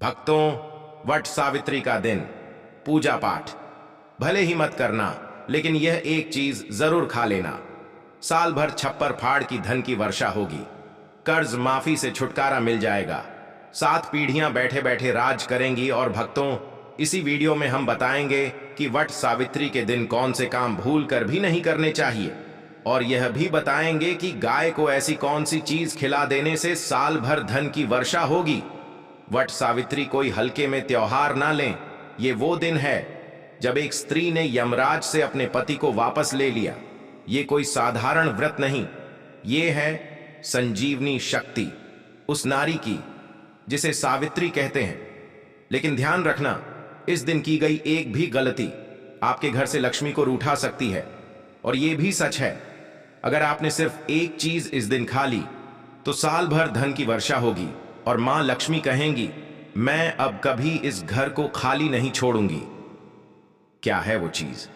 भक्तों, वट सावित्री का दिन, पूजा पाठ भले ही मत करना, लेकिन यह एक चीज जरूर खा लेना। साल भर छप्पर फाड़ की धन की वर्षा होगी, कर्ज माफी से छुटकारा मिल जाएगा, 7 पीढ़ियां बैठे बैठे राज करेंगी। और भक्तों, इसी वीडियो में हम बताएंगे कि वट सावित्री के दिन कौन से काम भूल कर भी नहीं करने चाहिए, और यह भी बताएंगे कि गाय को ऐसी कौन सी चीज खिला देने से साल भर धन की वर्षा होगी। वट सावित्री कोई हल्के में त्योहार ना लें, ये वो दिन है जब एक स्त्री ने यमराज से अपने पति को वापस ले लिया। ये कोई साधारण व्रत नहीं, ये है संजीवनी शक्ति उस नारी की जिसे सावित्री कहते हैं। लेकिन ध्यान रखना, इस दिन की गई एक भी गलती आपके घर से लक्ष्मी को रूठा सकती है। और यह भी सच है, अगर आपने सिर्फ एक चीज इस दिन खा ली तो साल भर धन की वर्षा होगी और मां लक्ष्मी कहेंगी, मैं अब कभी इस घर को खाली नहीं छोड़ूंगी। क्या है वो चीज,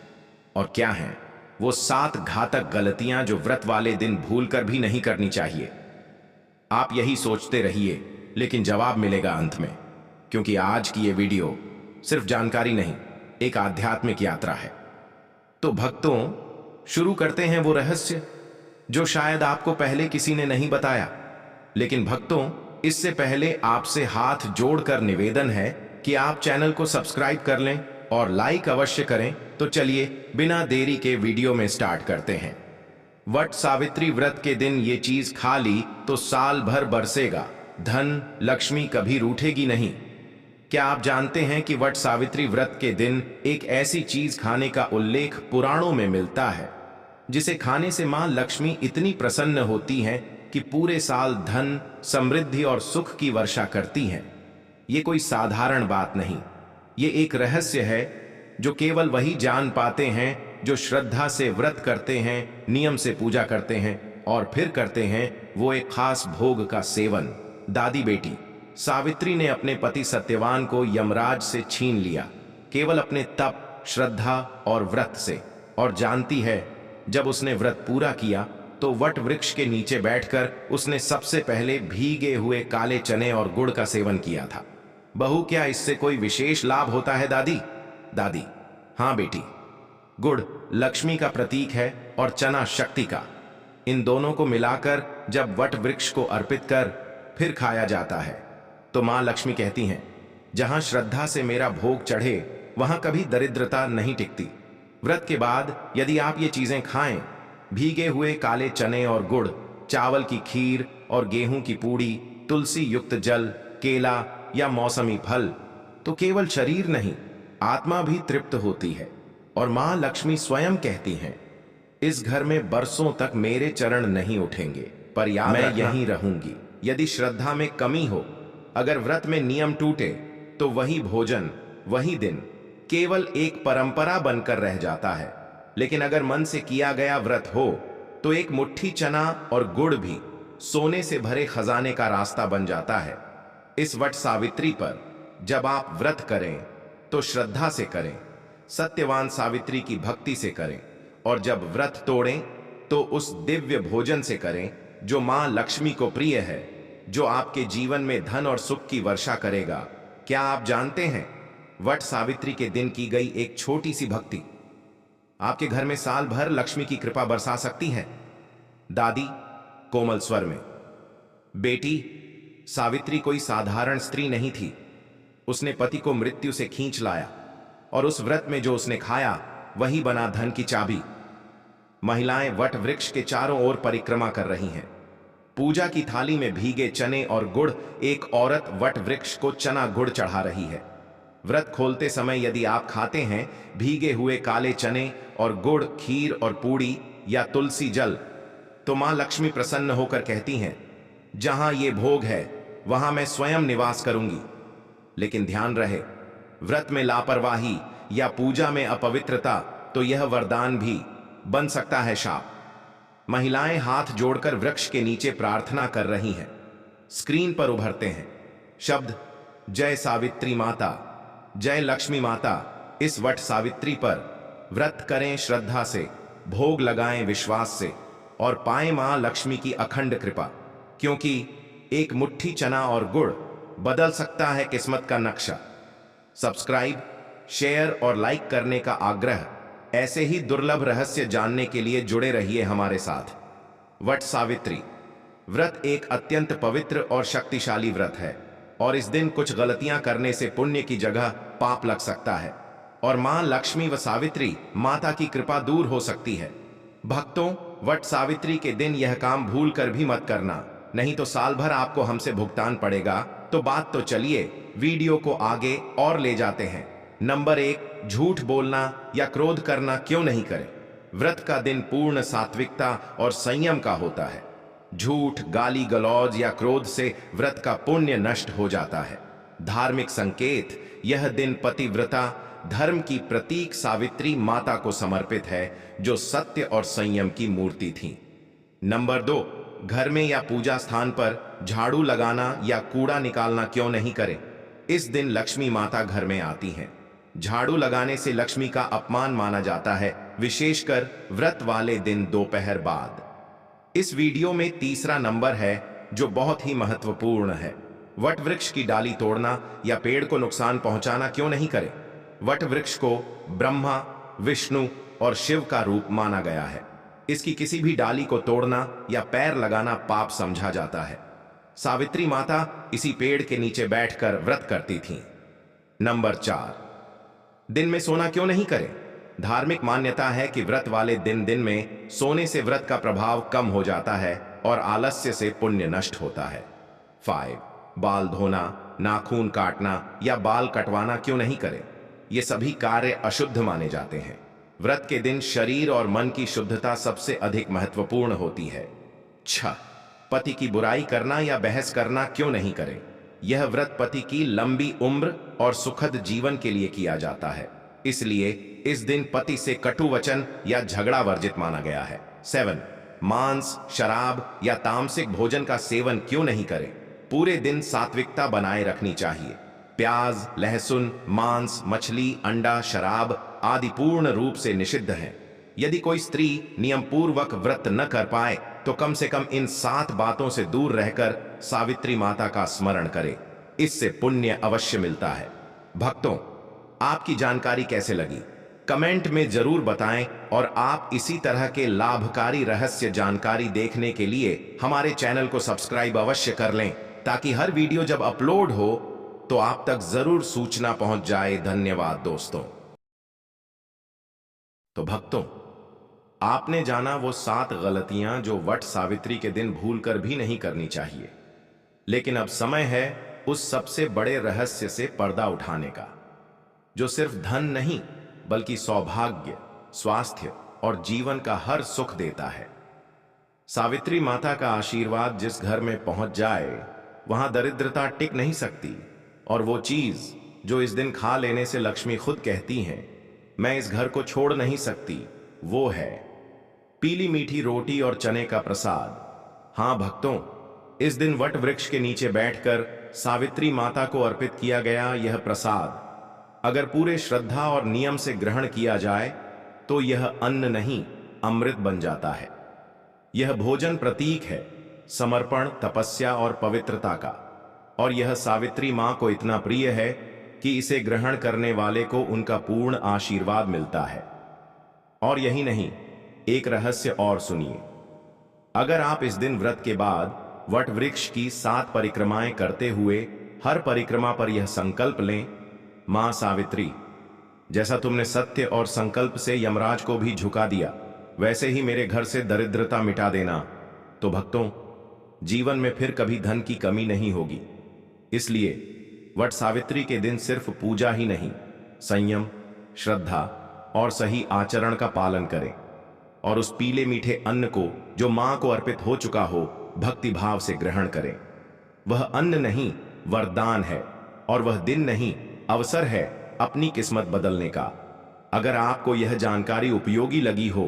और क्या है वो 7 घातक गलतियां जो व्रत वाले दिन भूलकर भी नहीं करनी चाहिए? आप यही सोचते रहिए, लेकिन जवाब मिलेगा अंत में, क्योंकि आज की ये वीडियो सिर्फ जानकारी नहीं, एक आध्यात्मिक यात्रा है। तो भक्तों, शुरू करते हैं वो रहस्य जो शायद आपको पहले किसी ने नहीं बताया। लेकिन भक्तों, इससे पहले आपसे हाथ जोड़कर निवेदन है कि आप चैनल को सब्सक्राइब कर लें और लाइक अवश्य करें। तो चलिए बिना देरी के वीडियो में स्टार्ट करते हैं। वट सावित्री व्रत के दिन ये चीज खा ली तो साल भर बरसेगा धन, लक्ष्मी कभी रूठेगी नहीं। क्या आप जानते हैं कि वट सावित्री व्रत के दिन एक ऐसी चीज खाने का उल्लेख पुराणों में मिलता है जिसे खाने से मां लक्ष्मी इतनी प्रसन्न होती हैं कि पूरे साल धन, समृद्धि और सुख की वर्षा करती हैं। ये कोई साधारण बात नहीं, ये एक रहस्य है जो केवल वही जान पाते हैं जो श्रद्धा से व्रत करते हैं, नियम से पूजा करते हैं और फिर करते हैं वो एक खास भोग का सेवन। दादी बेटी सावित्री ने अपने पति सत्यवान को यमराज से छीन लिया, केवल अपने तप, श्रद्धा और व्रत से। और जानती है, जब उसने व्रत पूरा किया तो वट वृक्ष के नीचे बैठकर उसने सबसे पहले भीगे हुए काले चने और गुड़ का सेवन किया था। बहू, क्या इससे कोई विशेष लाभ होता है दादी? दादी: हां बेटी, गुड़ लक्ष्मी का प्रतीक है और चना शक्ति का। इन दोनों को मिलाकर जब वट वृक्ष को अर्पित कर फिर खाया जाता है तो मां लक्ष्मी कहती हैं, जहां श्रद्धा से मेरा भोग चढ़े वहां कभी दरिद्रता नहीं टिकती। व्रत के बाद यदि आप ये चीजें खाएं, भीगे हुए काले चने और गुड़, चावल की खीर और गेहूं की पूड़ी, तुलसी युक्त जल, केला या मौसमी फल, तो केवल शरीर नहीं, आत्मा भी तृप्त होती है। और मां लक्ष्मी स्वयं कहती हैं, इस घर में बरसों तक मेरे चरण नहीं उठेंगे, पर मैं यहीं रहूंगी। यदि श्रद्धा में कमी हो, अगर व्रत में नियम टूटे, तो वही भोजन, वही दिन केवल एक परंपरा बनकर रह जाता है। लेकिन अगर मन से किया गया व्रत हो तो एक मुट्ठी चना और गुड़ भी सोने से भरे खजाने का रास्ता बन जाता है। इस वट सावित्री पर जब आप व्रत करें तो श्रद्धा से करें, सत्यवान सावित्री की भक्ति से करें, और जब व्रत तोड़ें तो उस दिव्य भोजन से करें जो मां लक्ष्मी को प्रिय है, जो आपके जीवन में धन और सुख की वर्षा करेगा। क्या आप जानते हैं, वट सावित्री के दिन की गई एक छोटी सी भक्ति आपके घर में साल भर लक्ष्मी की कृपा बरसा सकती है। दादी कोमल स्वर में: बेटी, सावित्री कोई साधारण स्त्री नहीं थी। उसने पति को मृत्यु से खींच लाया, और उस व्रत में जो उसने खाया वही बना धन की चाबी। महिलाएं वट वृक्ष के चारों ओर परिक्रमा कर रही हैं। पूजा की थाली में भीगे चने और गुड़, एक औरत वट वृक्ष को चना गुड़ चढ़ा रही है। व्रत खोलते समय यदि आप खाते हैं भीगे हुए काले चने और गुड़, खीर और पूड़ी या तुलसी जल, तो मां लक्ष्मी प्रसन्न होकर कहती हैं, जहां ये भोग है वहां मैं स्वयं निवास करूंगी। लेकिन ध्यान रहे, व्रत में लापरवाही या पूजा में अपवित्रता तो यह वरदान भी बन सकता है शाप। महिलाएं हाथ जोड़कर वृक्ष के नीचे प्रार्थना कर रही हैं। स्क्रीन पर उभरते हैं शब्द, जय सावित्री माता, जय लक्ष्मी माता। इस वट सावित्री पर व्रत करें श्रद्धा से, भोग लगाएं विश्वास से, और पाएं मां लक्ष्मी की अखंड कृपा। क्योंकि एक मुट्ठी चना और गुड़ बदल सकता है किस्मत का नक्शा। सब्सक्राइब, शेयर और लाइक करने का आग्रह। ऐसे ही दुर्लभ रहस्य जानने के लिए जुड़े रहिए हमारे साथ। वट सावित्री व्रत एक अत्यंत पवित्र और शक्तिशाली व्रत है और इस दिन कुछ गलतियां करने से पुण्य की जगह पाप लग सकता है और मां लक्ष्मी व सावित्री माता की कृपा दूर हो सकती है। भक्तों, वट सावित्री के दिन यह काम भूल कर भी मत करना, नहीं तो साल भर आपको हमसे भुगतान पड़ेगा। तो बात तो चलिए वीडियो को आगे और ले जाते हैं। नंबर 1, झूठ बोलना या क्रोध करना क्यों नहीं करें। व्रत का दिन पूर्ण सात्विकता और संयम का होता है। झूठ, गाली गलौज या क्रोध से व्रत का पुण्य नष्ट हो जाता है। धार्मिक संकेत, यह दिन पतिव्रता धर्म की प्रतीक सावित्री माता को समर्पित है, जो सत्य और संयम की मूर्ति थी। नंबर 2, घर में या पूजा स्थान पर झाड़ू लगाना या कूड़ा निकालना क्यों नहीं करें। इस दिन लक्ष्मी माता घर में आती हैं। झाड़ू लगाने से लक्ष्मी का अपमान माना जाता है, विशेषकर व्रत वाले दिन दोपहर बाद। इस वीडियो में तीसरा नंबर है जो बहुत ही महत्वपूर्ण है। वट वृक्ष की डाली तोड़ना या पेड़ को नुकसान पहुंचाना क्यों नहीं करें। वट वृक्ष को ब्रह्मा, विष्णु और शिव का रूप माना गया है। इसकी किसी भी डाली को तोड़ना या पैर लगाना पाप समझा जाता है। सावित्री माता इसी पेड़ के नीचे बैठकर व्रत करती थीं। नंबर 4, दिन में सोना क्यों नहीं करें। धार्मिक मान्यता है कि व्रत वाले दिन में सोने से व्रत का प्रभाव कम हो जाता है और आलस्य से पुण्य नष्ट होता है। 5, बाल धोना, नाखून काटना या बाल कटवाना क्यों नहीं करें। ये सभी कार्य अशुद्ध माने जाते हैं। व्रत के दिन शरीर और मन की शुद्धता सबसे अधिक महत्वपूर्ण होती है। 6, पति की बुराई करना या बहस करना क्यों नहीं करें। यह व्रत पति की लंबी उम्र और सुखद जीवन के लिए किया जाता है, इसलिए इस दिन पति से कटु वचन या झगड़ा वर्जित माना गया है। 7, मांस, शराब या तामसिक भोजन का सेवन क्यों नहीं करें। पूरे दिन सात्विकता बनाए रखनी चाहिए। प्याज, लहसुन, मांस, मछली, अंडा, शराब आदि पूर्ण रूप से निषिद्ध हैं। यदि कोई स्त्री नियम पूर्वक व्रत न कर पाए तो कम से कम इन 7 बातों से दूर रहकर सावित्री माता का स्मरण करे, इससे पुण्य अवश्य मिलता है। भक्तों, आपकी जानकारी कैसे लगी कमेंट में जरूर बताएं और आप इसी तरह के लाभकारी रहस्य जानकारी देखने के लिए हमारे चैनल को सब्सक्राइब अवश्य कर लें, ताकि हर वीडियो जब अपलोड हो तो आप तक जरूर सूचना पहुंच जाए। धन्यवाद दोस्तों। तो भक्तों, आपने जाना वो 7 गलतियां जो वट सावित्री के दिन भूलकर भी नहीं करनी चाहिए। लेकिन अब समय है उस सबसे बड़े रहस्य से पर्दा उठाने का, जो सिर्फ धन नहीं बल्कि सौभाग्य, स्वास्थ्य और जीवन का हर सुख देता है। सावित्री माता का आशीर्वाद जिस घर में पहुंच जाए वहां दरिद्रता टिक नहीं सकती, और वो चीज जो इस दिन खा लेने से लक्ष्मी खुद कहती हैं, मैं इस घर को छोड़ नहीं सकती, वो है पीली मीठी रोटी और चने का प्रसाद। हां भक्तों, इस दिन वट वृक्ष के नीचे बैठकर सावित्री माता को अर्पित किया गया यह प्रसाद अगर पूरे श्रद्धा और नियम से ग्रहण किया जाए तो यह अन्न नहीं अमृत बन जाता है। यह भोजन प्रतीक है समर्पण, तपस्या और पवित्रता का, और यह सावित्री मां को इतना प्रिय है कि इसे ग्रहण करने वाले को उनका पूर्ण आशीर्वाद मिलता है। और यही नहीं, एक रहस्य और सुनिए। अगर आप इस दिन व्रत के बाद वट वृक्ष की 7 परिक्रमाएं करते हुए हर परिक्रमा पर यह संकल्प लें, मां सावित्री, जैसा तुमने सत्य और संकल्प से यमराज को भी झुका दिया, वैसे ही मेरे घर से दरिद्रता मिटा देना, तो भक्तों, जीवन में फिर कभी धन की कमी नहीं होगी। इसलिए वट सावित्री के दिन सिर्फ पूजा ही नहीं, संयम, श्रद्धा और सही आचरण का पालन करें, और उस पीले मीठे अन्न को जो मां को अर्पित हो चुका हो भक्ति भाव से ग्रहण करें। वह अन्न नहीं वरदान है, और वह दिन नहीं अवसर है अपनी किस्मत बदलने का। अगर आपको यह जानकारी उपयोगी लगी हो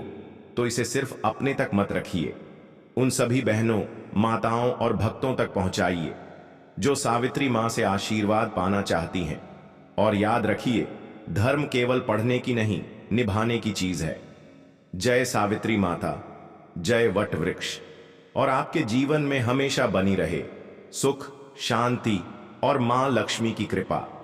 तो इसे सिर्फ अपने तक मत रखिए, उन सभी बहनों, माताओं और भक्तों तक पहुंचाइए जो सावित्री मां से आशीर्वाद पाना चाहती हैं। और याद रखिए, धर्म केवल पढ़ने की नहीं, निभाने की चीज है। जय सावित्री माता, जय वट वृक्ष, और आपके जीवन में हमेशा बनी रहे सुख, शांति और मां लक्ष्मी की कृपा।